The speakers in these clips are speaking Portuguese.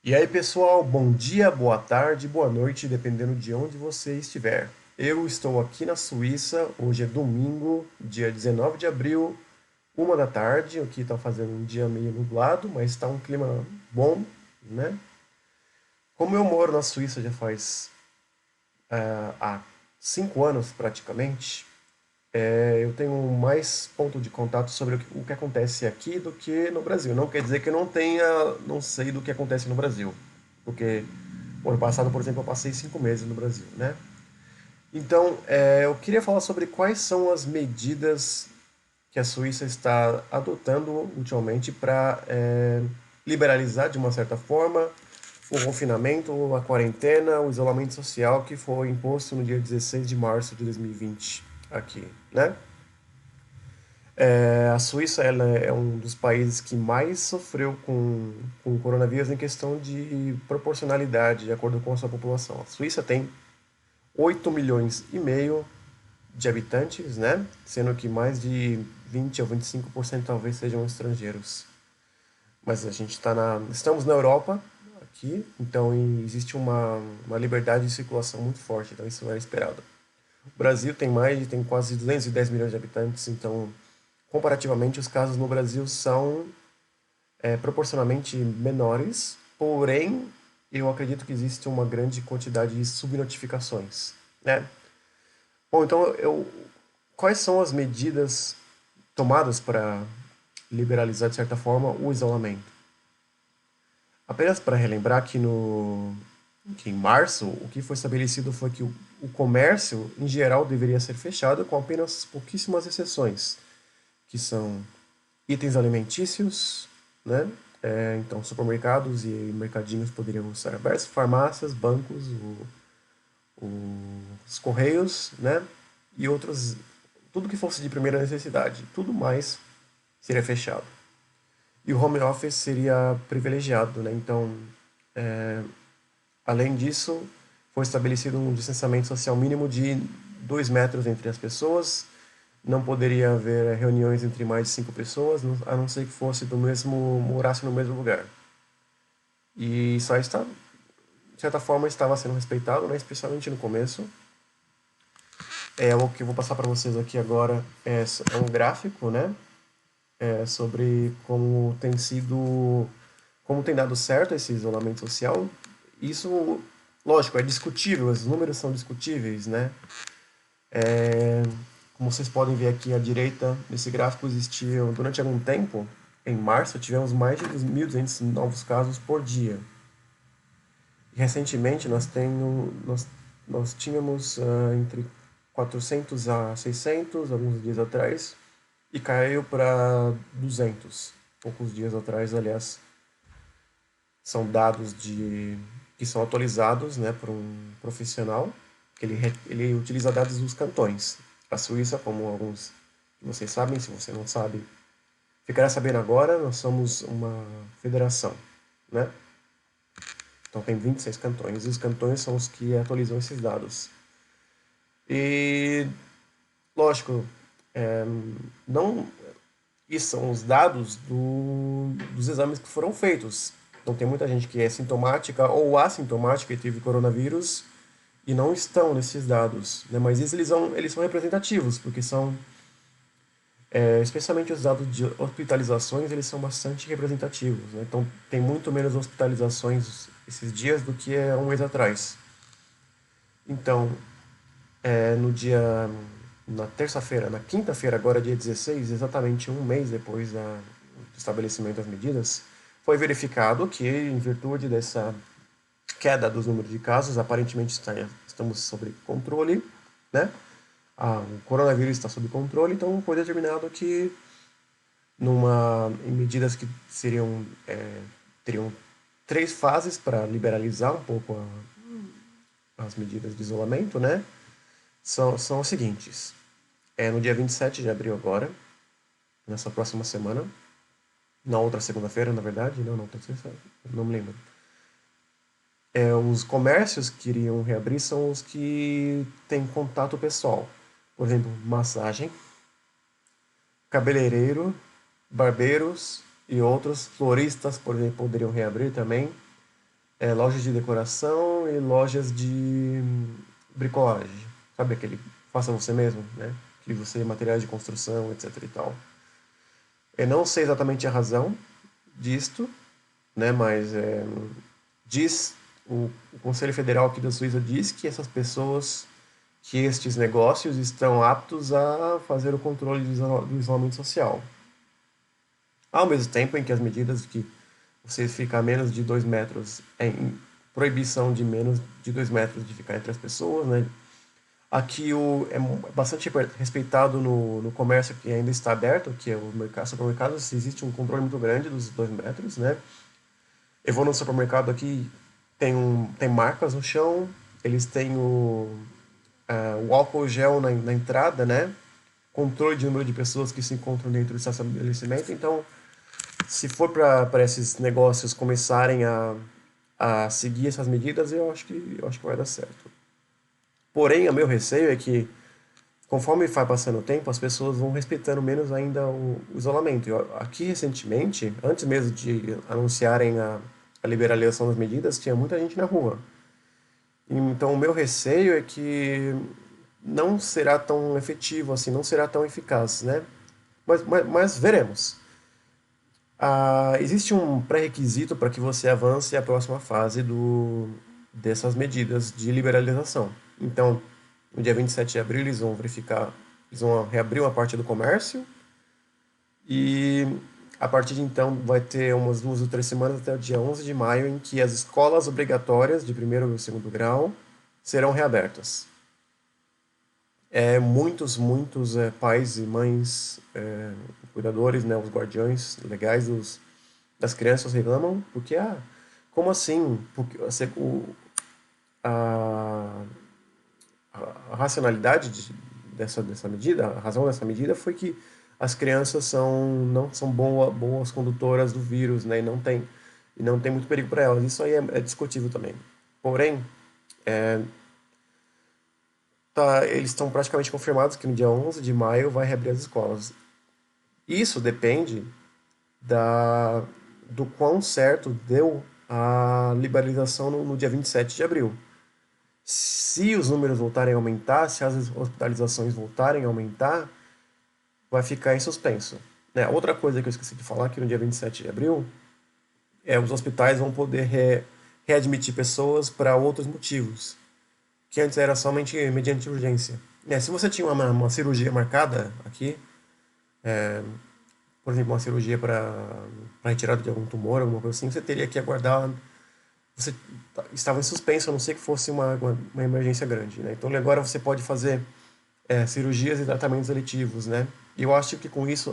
E aí, pessoal, bom dia, boa tarde, boa noite, dependendo de onde você estiver. Eu estou aqui na Suíça, hoje é domingo, dia 19 de abril, 1 da tarde. Aqui está fazendo um dia meio nublado, mas está um clima bom, né? Como eu moro na Suíça já faz há 5 anos praticamente, eu tenho mais ponto de contato sobre o que acontece aqui do que no Brasil. Não quer dizer que eu não sei do que acontece no Brasil, porque o ano passado, por exemplo, eu passei 5 meses no Brasil, né? Então, eu queria falar sobre quais são as medidas que a Suíça está adotando ultimamente para liberalizar, de uma certa forma, o confinamento, a quarentena, o isolamento social que foi imposto no dia 16 de março de 2020 aqui, né? A Suíça ela é um dos países que mais sofreu com o coronavírus em questão de proporcionalidade, de acordo com a sua população. A Suíça tem 8,5 milhões de habitantes, né? Sendo que mais de 20 ou 25% talvez sejam estrangeiros. Mas a gente estamos na Europa aqui, então existe uma liberdade de circulação muito forte, então isso era esperado. O Brasil tem quase 210 milhões de habitantes, então comparativamente os casos no Brasil são proporcionalmente menores, porém eu acredito que existe uma grande quantidade de subnotificações, né? Bom, então quais são as medidas tomadas para liberalizar de certa forma o isolamento? Apenas para relembrar que em março o que foi estabelecido foi que o comércio em geral deveria ser fechado com apenas pouquíssimas exceções, que são itens alimentícios, né? Então, supermercados e mercadinhos poderiam estar abertos, farmácias, bancos, os correios, né? E outros, tudo que fosse de primeira necessidade, tudo mais seria fechado. E o home office seria privilegiado, né? Então, além disso, foi estabelecido um distanciamento social mínimo de 2 metros entre as pessoas. Não poderia haver reuniões entre mais de 5 pessoas, a não ser que morasse no mesmo lugar. E isso aí está, de certa forma, estava sendo respeitado, né? Especialmente no começo. O que eu vou passar para vocês aqui agora é um gráfico, né? Sobre como tem dado certo esse isolamento social. Isso, lógico, é discutível, os números são discutíveis, né? Como vocês podem ver aqui à direita, nesse gráfico existiam, durante algum tempo, em março, tivemos mais de 1.200 novos casos por dia. E recentemente nós tínhamos entre 400 a 600, alguns dias atrás, e caiu para 200, poucos dias atrás, aliás. São dados que são atualizados, né, por um profissional, que ele utiliza dados dos cantões. A Suíça, como alguns de vocês sabem, se você não sabe, ficará sabendo agora, nós somos uma federação, né? Então tem 26 cantões, e os cantões são os que atualizam esses dados. E, lógico, é, não, isso são os dados dos exames que foram feitos. Então tem muita gente que é sintomática ou assintomática e teve coronavírus e não estão nesses dados, né? Mas eles são representativos, porque são, especialmente os dados de hospitalizações, eles são bastante representativos, né? Então tem muito menos hospitalizações esses dias do que há um mês atrás. Então, no dia, na terça-feira, na quinta-feira, agora dia 16, exatamente um mês depois do estabelecimento das medidas, foi verificado que, em virtude dessa queda dos números de casos, aparentemente estamos sob controle, né? O coronavírus está sob controle, então foi determinado que, em medidas que teriam 3 fases para liberalizar um pouco as medidas de isolamento, né? São as seguintes. No dia 27 de abril agora, nessa próxima semana, na outra segunda-feira, na verdade, não, na outra sexta, não me lembro. Os comércios que iriam reabrir são os que têm contato pessoal. Por exemplo, massagem, cabeleireiro, barbeiros e outros floristas, por exemplo, poderiam reabrir também. lojas de decoração e lojas de bricolagem. Sabe aquele faça você mesmo, né? Que você materiais de construção, etc e tal. Eu não sei exatamente a razão disto, né? Mas diz o Conselho Federal aqui da Suíça diz que essas pessoas, que estes negócios estão aptos a fazer o controle do isolamento social. Ao mesmo tempo em que as medidas de que você ficar a menos de 2 metros, proibição de menos de 2 metros de ficar entre as pessoas, né? Aqui é bastante respeitado no comércio que ainda está aberto, que é o mercado, supermercado, existe um controle muito grande dos 2 metros, né? Eu vou no supermercado aqui, tem marcas no chão, eles têm o álcool gel na entrada, né? Controle de número de pessoas que se encontram dentro do estabelecimento. Então, se for para esses negócios começarem a seguir essas medidas, eu acho que vai dar certo. Porém, o meu receio é que, conforme vai passando o tempo, as pessoas vão respeitando menos ainda o isolamento. Aqui, recentemente, antes mesmo de anunciarem a liberalização das medidas, tinha muita gente na rua. Então, o meu receio é que não será tão efetivo assim, não será tão eficaz, né? Mas veremos. Existe um pré-requisito para que você avance à próxima fase dessas medidas de liberalização. Então, no dia 27 de abril, eles vão verificar, eles vão reabrir uma parte do comércio e a partir de então vai ter umas 2 ou 3 semanas até o dia 11 de maio em que as escolas obrigatórias de primeiro e segundo grau serão reabertas. Muitos pais e mães, cuidadores, né, os guardiões legais das crianças reclamam porque, como assim? Porque a, a racionalidade dessa medida, a razão dessa medida foi que as crianças não são boas condutoras do vírus, né, e não tem muito perigo para elas. Isso aí é discutível também. Porém, eles estão praticamente confirmados que no dia 11 de maio vai reabrir as escolas. Isso depende da, do quão certo deu a liberalização no dia 27 de abril. Se os números voltarem a aumentar, se as hospitalizações voltarem a aumentar, vai ficar em suspenso. Né? Outra coisa que eu esqueci de falar, que no dia 27 de abril, os hospitais vão poder readmitir pessoas para outros motivos, que antes era somente mediante urgência. Se você tinha uma cirurgia marcada aqui, por exemplo, uma cirurgia para retirada de algum tumor, alguma coisa assim, você teria que aguardar. Você estava em suspenso, a não ser que fosse uma emergência grande. Né? Então agora você pode fazer cirurgias e tratamentos eletivos. Né? E eu acho que com isso,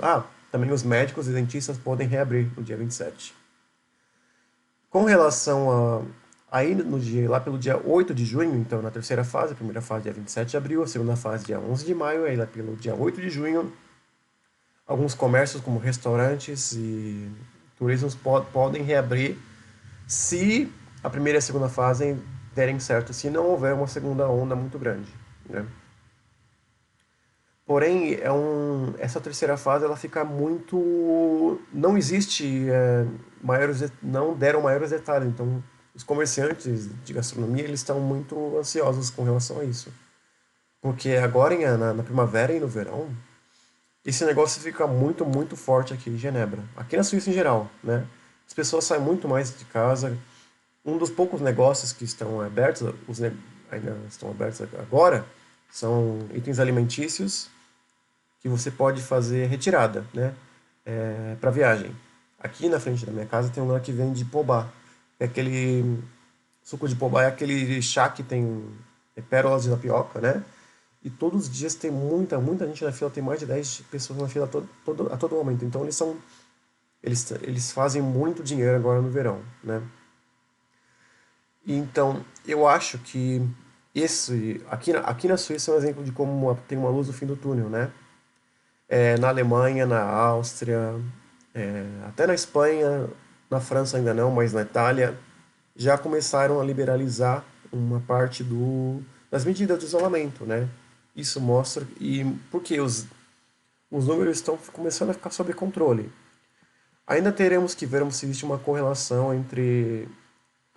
também os médicos e dentistas podem reabrir no dia 27. Com relação aí no dia, lá pelo dia 8 de junho, então na terceira fase, a primeira fase dia 27 de abril, a segunda fase dia 11 de maio, aí lá pelo dia 8 de junho, alguns comércios como restaurantes e turismos podem reabrir se a primeira e a segunda fase derem certo, se não houver uma segunda onda muito grande. Né? Porém, essa terceira fase ela fica muito. Não existe não deram maiores detalhes. Então, os comerciantes de gastronomia eles estão muito ansiosos com relação a isso. Porque agora, na primavera e no verão, esse negócio fica muito, muito forte aqui em Genebra. Aqui na Suíça em geral, né? As pessoas saem muito mais de casa. Um dos poucos negócios que estão abertos, ainda estão abertos agora, são itens alimentícios que você pode fazer retirada, né? Para viagem. Aqui na frente da minha casa tem um lugar que vende pobá. É aquele suco de pobá, é aquele chá que tem pérolas de tapioca, né? E todos os dias tem muita gente na fila, tem mais de 10 pessoas na fila a todo momento. Então eles fazem muito dinheiro agora no verão, né? Então, eu acho que aqui na Suíça é um exemplo de como tem uma luz no fim do túnel, né? Na Alemanha, na Áustria, até na Espanha, na França ainda não, mas na Itália, já começaram a liberalizar uma parte das medidas de isolamento, né? Isso mostra, e porque os números estão começando a ficar sob controle. Ainda teremos que ver se existe uma correlação entre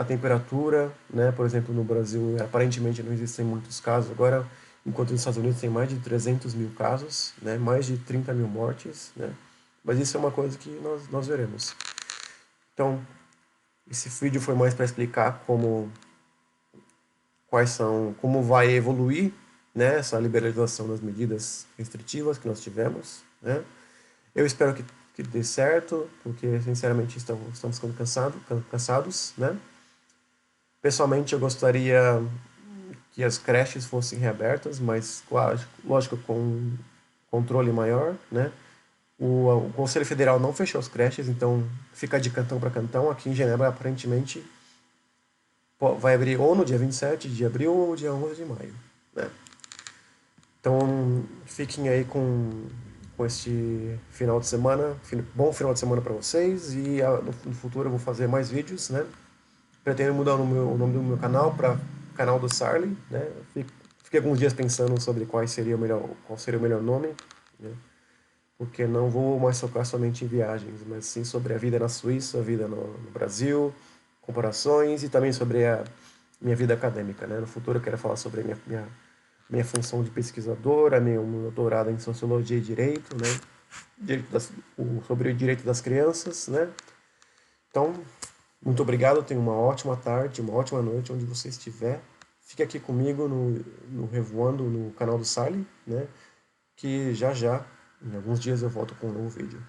a temperatura, né? Por exemplo, no Brasil, aparentemente não existem muitos casos agora, enquanto nos Estados Unidos tem mais de 300 mil casos, né? Mais de 30 mil mortes, né? Mas isso é uma coisa que nós veremos. Então, esse vídeo foi mais para explicar como vai evoluir, né, essa liberalização das medidas restritivas que nós tivemos, né? Eu espero que dê certo, porque sinceramente estamos ficando cansados, né? Pessoalmente, eu gostaria que as creches fossem reabertas, mas, claro, lógico, com controle maior, né? O Conselho Federal não fechou as creches, então fica de cantão para cantão. Aqui em Genebra, aparentemente, vai abrir ou no dia 27 de abril ou dia 11 de maio, né? Então, fiquem aí com este final de semana. Bom final de semana para vocês. E no futuro eu vou fazer mais vídeos, né? Pretendo mudar o nome do meu canal para canal do Sarli, né? Fiquei alguns dias pensando sobre qual seria o melhor nome, né? Porque não vou mais focar somente em viagens, mas sim sobre a vida na Suíça, a vida no Brasil, comparações e também sobre a minha vida acadêmica, né? No futuro eu quero falar sobre a minha função de pesquisadora, meu doutorado em Sociologia e Direito, né? Sobre o direito das crianças, né? Então, muito obrigado, tenha uma ótima tarde, uma ótima noite, onde você estiver. Fique aqui comigo no Revoando, no canal do Sally, né? Que já, em alguns dias eu volto com um novo vídeo.